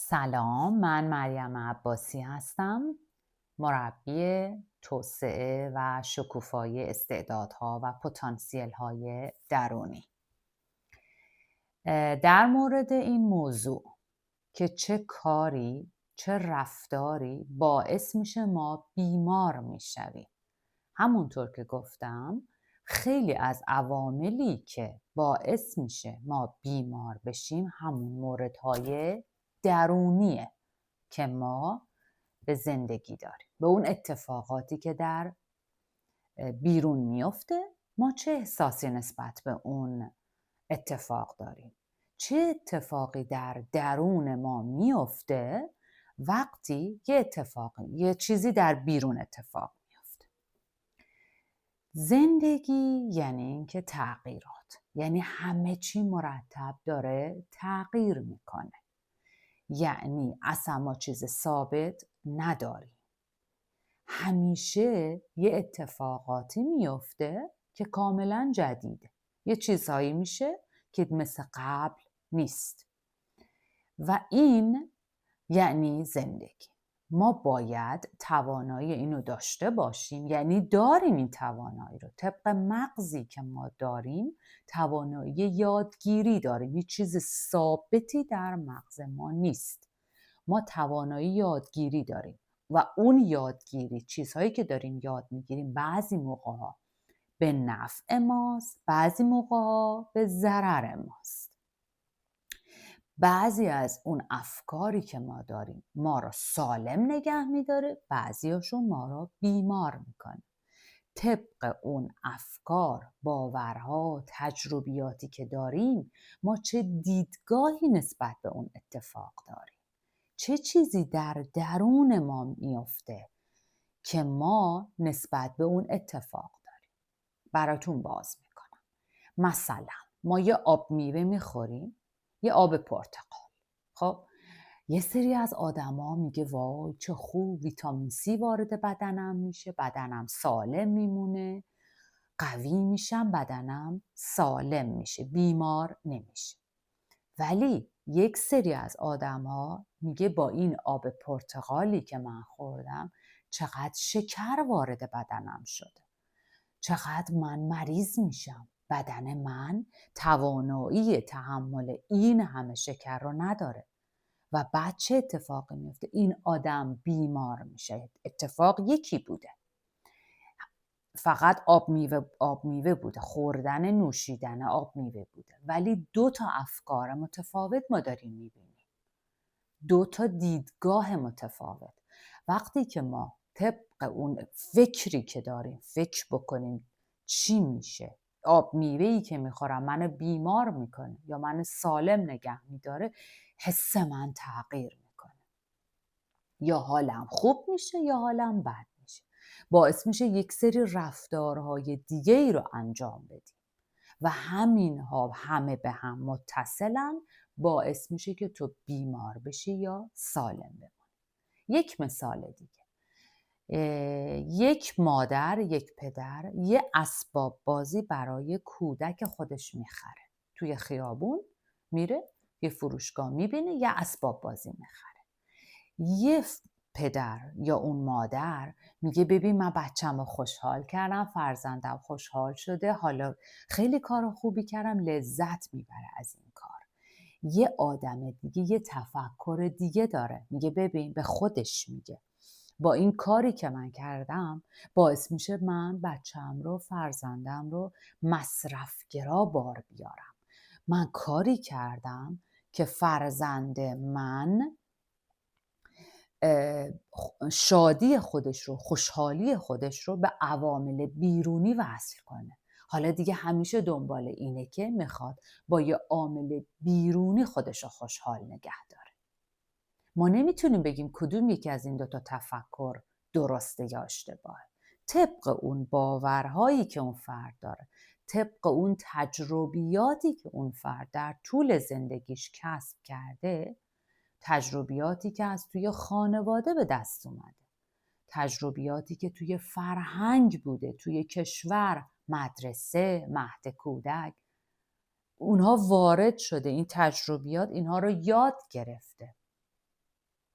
سلام، من مریم عباسی هستم، مربی توسعه و شکوفایی استعدادها و پتانسیل‌های درونی. در مورد این موضوع که چه کاری، چه رفتاری باعث میشه ما بیمار میشویم. همونطور که گفتم، خیلی از عواملی که باعث میشه ما بیمار بشیم همون موردهای درونیه که ما به زندگی داریم، به اون اتفاقاتی که در بیرون میفته. ما چه احساسی نسبت به اون اتفاق داریم؟ چه اتفاقی در درون ما میفته وقتی یه چیزی در بیرون اتفاق میفته؟ زندگی یعنی اینکه تغییرات، یعنی همه چی مرتب داره تغییر میکنه. یعنی اصلا ما چیز ثابت نداریم. همیشه یه اتفاقاتی میفته که کاملا جدیده. یه چیزهایی میشه که مثل قبل نیست. و این یعنی زندگی. ما باید توانایی اینو داشته باشیم، یعنی داریم این توانایی رو. طبق مغزی که ما داریم توانایی یادگیری داریم. هیچ چیز ثابتی در مغز ما نیست. ما توانایی یادگیری داریم و اون یادگیری، چیزهایی که داریم یاد میگیریم، بعضی موقعها به نفع ماست، بعضی موقعها به ضرر ماست. بعضی از اون افکاری که ما داریم ما رو سالم نگه میداره، بعضیاشون ما رو بیمار میکنه. طبق اون افکار، باورها، تجربیاتی که داریم، ما چه دیدگاهی نسبت به اون اتفاق داریم، چه چیزی در درون ما میفته که ما نسبت به اون اتفاق داریم. براتون باز میکنم. مثلا ما یه آب میوه میخوریم، یه آب پرتقال. خب یه سری از آدما میگه وای چه خوب، ویتامین سی وارد بدنم میشه، بدنم سالم میمونه، قوی میشم، بدنم سالم میشه، بیمار نمیشه. ولی یک سری از آدم‌ها میگه با این آب پرتقالی که من خوردم چقدر شکر وارد بدنم شده، چقدر من مریض میشم، بدن من توانایی تحمل این همه شکر رو نداره. و بعد چه اتفاقی میفته؟ این آدم بیمار میشه. اتفاق یکی بوده، فقط آب میوه بوده، خوردن نوشیدن آب میوه بوده، ولی 2 تا افکار متفاوت ما داریم میبینیم، 2 تا دیدگاه متفاوت. وقتی که ما طبق اون فکری که داریم فکر بکنیم چی میشه، آب میوه‌ای که میخورم منو بیمار میکنه یا منو سالم نگه میداره، حس من تغییر میکنه. یا حالم خوب میشه یا حالم بد میشه. باعث میشه یک سری رفتارهای دیگه ای رو انجام بدیم و همین ها همه به هم متصلن، باعث میشه که تو بیمار بشی یا سالم بمانی. یک مثال دیگه، یک مادر، یک پدر یه اسباب بازی برای کودک خودش میخره. توی خیابون میره، یه فروشگاه میبینه یه اسباب بازی میخره. یه پدر یا اون مادر میگه ببین من بچه‌مو خوشحال کردم، فرزندم خوشحال شده، حالا خیلی کار خوبی کردم، لذت میبره از این کار. یه آدم دیگه یه تفکر دیگه داره، میگه ببین، به خودش میگه با این کاری که من کردم باعث میشه من بچه‌م رو، فرزندم رو مصرفگرا بار بیارم. من کاری کردم که فرزند من شادی خودش رو، خوشحالی خودش رو به عوامل بیرونی وصل کنه. حالا دیگه همیشه دنبال اینه که میخواد با یه عامل بیرونی خودش رو خوشحال نگه داره. ما نمیتونیم بگیم کدوم یکی از این 2 تا تفکر درسته یا اشتباهه. طبق اون باورهایی که اون فرد داره، طبق اون تجربیاتی که اون فرد در طول زندگیش کسب کرده، تجربیاتی که از توی خانواده به دست اومده، تجربیاتی که توی فرهنگ بوده، توی کشور، مدرسه، مهد کودک، اونها وارد شده، این تجربیات اینها رو یاد گرفته.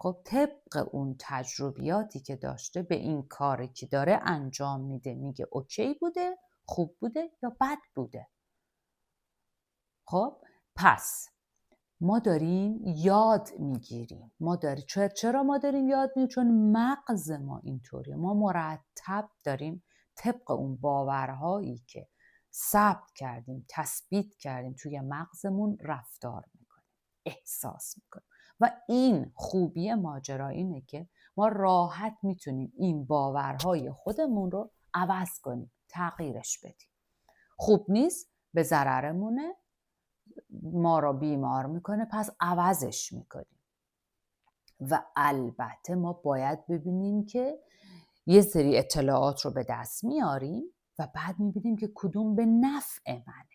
خب طبق اون تجربیاتی که داشته به این کاری که داره انجام میده میگه اوکی بوده، خوب بوده یا بد بوده. خب پس ما داریم یاد میگیریم. چرا ما داریم یاد میگیریم؟ چون مغز ما اینطوریه. ما مرتب داریم طبق اون باورهایی که ثبت کردیم، تثبیت کردیم توی مغزمون رفتار میکنیم، احساس میکنیم. و این خوبی ماجرا اینه که ما راحت میتونیم این باورهای خودمون رو عوض کنیم، تغییرش بدیم. خوب نیست، به ضررمونه، ما رو بیمار میکنه، پس عوضش میکنیم. و البته ما باید ببینیم که یه سری اطلاعات رو به دست میاریم و بعد میبینیم که کدوم به نفع منه.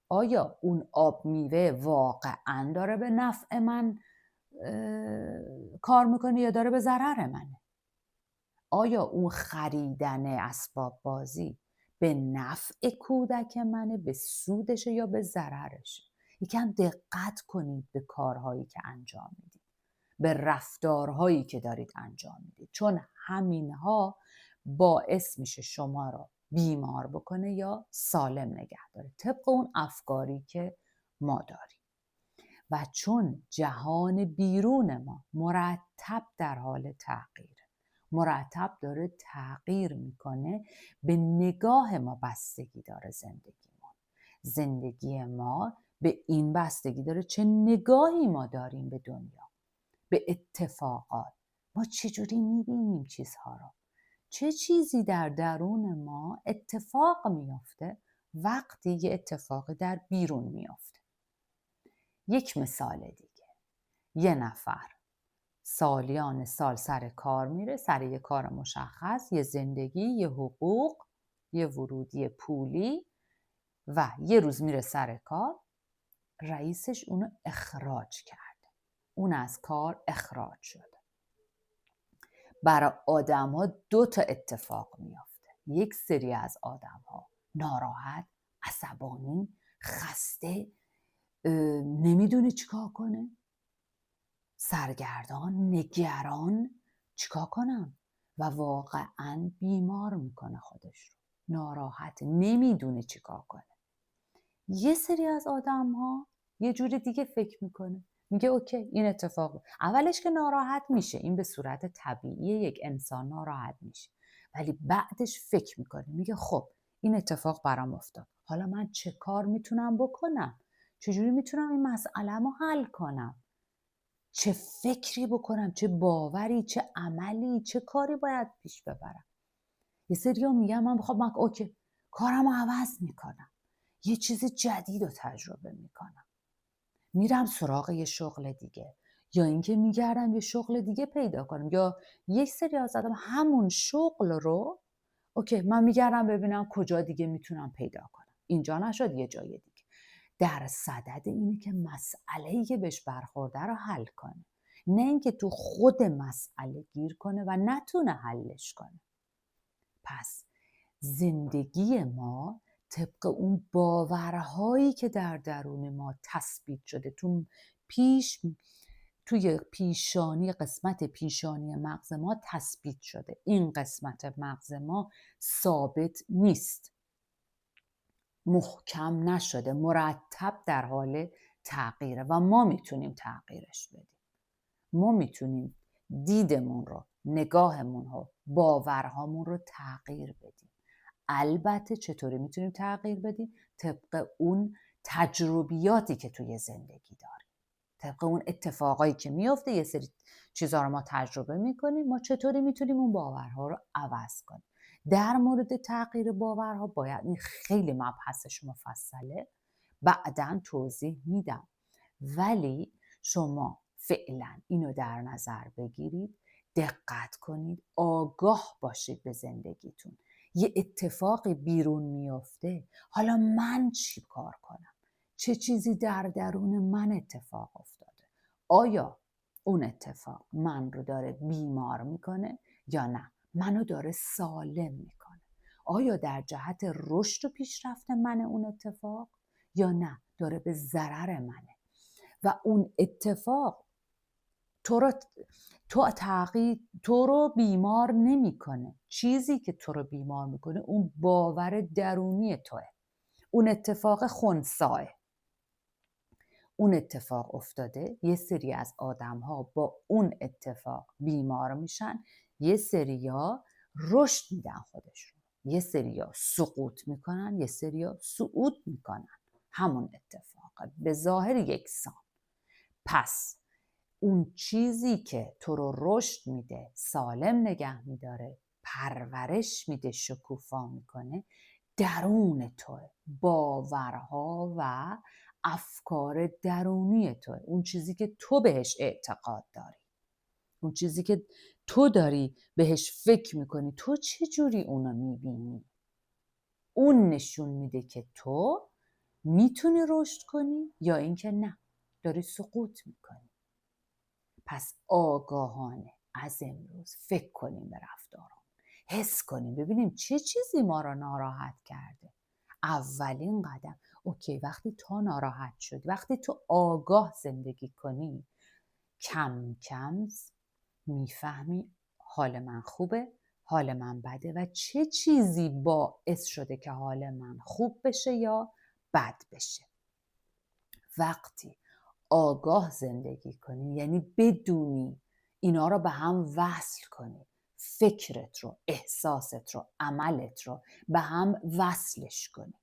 آیا اون آب میوه واقعا داره به نفع من کار میکنه یا داره به ضرر منه؟ آیا اون خریدن اسباب بازی به نفع کودک منه، به سودشه یا به ضررشه؟ یکم دقت کنید به کارهایی که انجام میدید، به رفتارهایی که دارید انجام میدید، چون همینها باعث میشه شما را بیمار بکنه یا سالم نگه داره طبق اون افکاری که ما داریم. و چون جهان بیرون ما مرتب در حال تغییر، مرتب داره تغییر میکنه، به نگاه ما بستگی داره زندگی ما به این بستگی داره چه نگاهی ما داریم به دنیا، به اتفاقات. ما چجوری میبینیم چیزها رو، چه چیزی در درون ما اتفاق میافته وقتی یه اتفاق در بیرون میافته. یک مثال دیگه، یه نفر سالیان سال سر کار میره، سر یه کار مشخص، یه زندگی، یه حقوق، یه ورودی پولی، و یه روز میره سر کار، رئیسش اونو اخراج کرده، اون از کار اخراج شده. برای آدم ها 2 تا اتفاق میافته. یک سری از آدم ها ناراحت، عصبانی، خسته، نمیدونه چیکار کنه، سرگردان، نگران، چیکار کنم، و واقعا بیمار میکنه خودش رو، ناراحت، نمیدونه چیکار کنه. یه سری از آدم ها یه جور دیگه فکر میکنه، میگه اوکی این اتفاق، اولش که ناراحت میشه، این به صورت طبیعی یک انسان ناراحت میشه، ولی بعدش فکر میکنه، میگه خب این اتفاق برام افتاد، حالا من چه کار میتونم بکنم، چجوری میتونم این مسئله رو حل کنم، چه فکری بکنم، چه باوری، چه عملی، چه کاری باید پیش ببرم. یه سری ها میگم من بخوام اوکی کارم رو عوض میکنم، یه چیز جدید رو تجربه میکنم، میرم سراغ یه شغل دیگه، یا اینکه میگردم یه شغل دیگه پیدا کنم، یا یک سری از آدم همون شغل رو اوکی من میگردم ببینم کجا دیگه میتونم پیدا کنم، اینجا نشد یه جای دیگه، در صدد اینه که مسئله‌ای که بهش برخورده رو حل کنه، نه اینکه تو خود مسئله گیر کنه و نتونه حلش کنه. پس زندگی ما طبق اون باورهایی که در درون ما تثبیت شده، توی پیشانی، قسمت پیشانی مغز ما تثبیت شده. این قسمت مغز ما ثابت نیست، محکم نشده، مرتب در حال تغییره و ما میتونیم تغییرش بدیم. ما میتونیم دیدمون رو، نگاهمون رو، باورهامون رو تغییر بدیم. البته چطوری میتونیم تغییر بدیم؟ طبق اون تجربیاتی که توی زندگی داریم، طبق اون اتفاقایی که میفته، یه سری چیزها رو ما تجربه میکنیم، ما چطوری میتونیم اون باورها رو عوض کنیم. در مورد تغییر باورها باید این خیلی مبحثش مفصله، بعداً توضیح میدم، ولی شما فعلا اینو در نظر بگیرید، دقت کنید، آگاه باشید به زندگیتون. یه اتفاقی بیرون میفته، حالا من چی کار کنم؟ چه چیزی در درون من اتفاق افتاده؟ آیا اون اتفاق من رو داره بیمار میکنه یا نه منو داره سالم میکنه؟ آیا در جهت رشد و پیشرفت من اون اتفاق یا نه داره به ضرر منه؟ و اون اتفاق تو رو بیمار نمیکنه. چیزی که تو رو بیمار میکنه اون باور درونی توه، اون اتفاق خنثیه. اون اتفاق افتاده، یه سری از آدم‌ها با اون اتفاق بیمار میشن، یه سریا رشد میدن خودشون، یه سریا سقوط میکنن، یه سریا صعود میکنن. همون اتفاق به ظاهر یکسان. پس اون چیزی که تو رو رشد میده، سالم نگه میداره، پرورش میده، شکوفا میکنه، درون توه، باورها و افکار درونی توه، اون چیزی که تو بهش اعتقاد داری، اون چیزی که تو داری بهش فکر میکنی، تو چه جوری اونو میبینی. اون نشون میده که تو میتونی رشد کنی یا اینکه نه، داری سقوط میکنی. پس آگاهانه از امروز فکر کنیم به رفتارم، حس کنیم ببینیم چه چیزی ما را ناراحت کرده. اولین قدم اوکی، وقتی تو ناراحت شدی، وقتی تو آگاه زندگی کنی، کم کم میفهمی حال من خوبه، حال من بده و چه چیزی باعث شده که حال من خوب بشه یا بد بشه. وقتی آگاه زندگی کنی یعنی بدونی، اینا رو به هم وصل کنی، فکرت رو، احساست رو، عملت رو به هم وصلش کنی،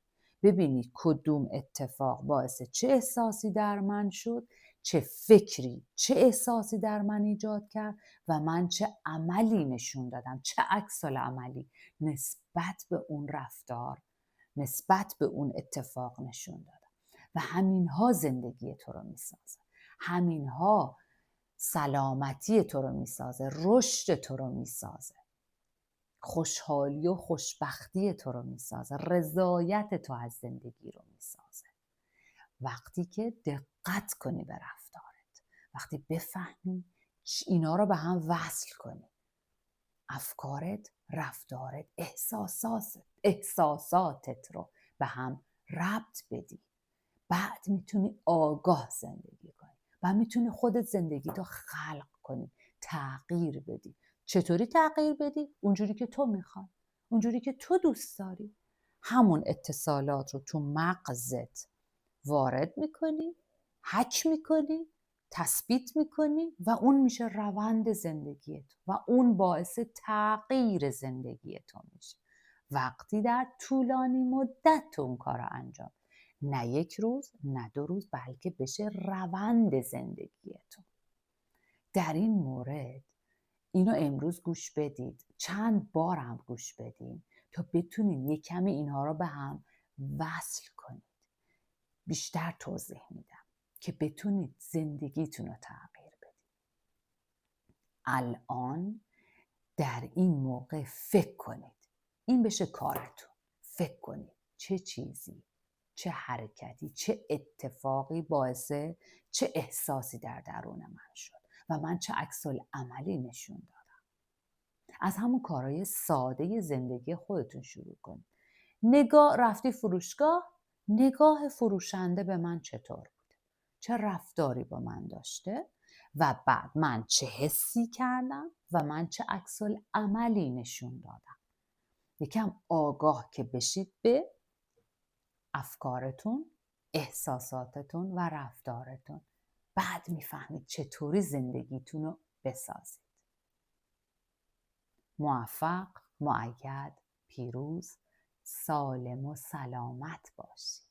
ببینی کدوم اتفاق باعث چه احساسی در من شد، چه فکری چه احساسی در من ایجاد کرد و من چه عملی نشون دادم، چه عکس‌العملی نسبت به اون رفتار، نسبت به اون اتفاق نشون دادم. و همینها زندگی تو رو میسازه، همینها سلامتی تو رو میسازه، رشد تو رو میسازه، خوشحالی و خوشبختی تو رو میسازه، رضایت تو از زندگی رو میسازه. وقتی که دقت کنی به رفتارت، وقتی بفهمی اینا رو به هم وصل کنی، افکارت، رفتارت، احساساتت رو به هم ربط بدی، بعد میتونی آگاه زندگی کنی و میتونی خودت زندگی تو خلق کنی، تغییر بدی. چطوری تغییر بدی؟ اونجوری که تو میخوای، اونجوری که تو دوست داری. همون اتصالات رو تو مغزت وارد میکنی، حک میکنی، تثبیت میکنی و اون میشه روند زندگی تو و اون باعث تغییر زندگی تو میشه. وقتی در طولانی مدت تو اون کار رو انجام، نه یک روز، نه 2 روز، بلکه بشه روند زندگی تو. در این مورد اینو امروز گوش بدید، چند بار هم گوش بدین تا بتونین یک کمی اینها رو به هم وصل کنید. بیشتر توضیح میدم که بتونید زندگیتون رو تغییر بدید. الان در این موقع فکر کنید، این بشه کارتون. فکر کنید چه چیزی، چه حرکتی، چه اتفاقی باعث چه احساسی در درون من شد و من چه عکس‌العملی نشون دادم. از همون کارهای ساده زندگی خودتون شروع کنید. رفتی فروشگاه، نگاه فروشنده به من چطور بوده، چه رفتاری با من داشته و بعد من چه حسی کردم و من چه عکس‌العملی نشون دادم. یکم آگاه که بشید به افکارتون، احساساتتون و رفتارتون، بعد میفهمید چطوری زندگیتون رو بسازید. موفق، مؤید، پیروز، سالم و سلامت باشید.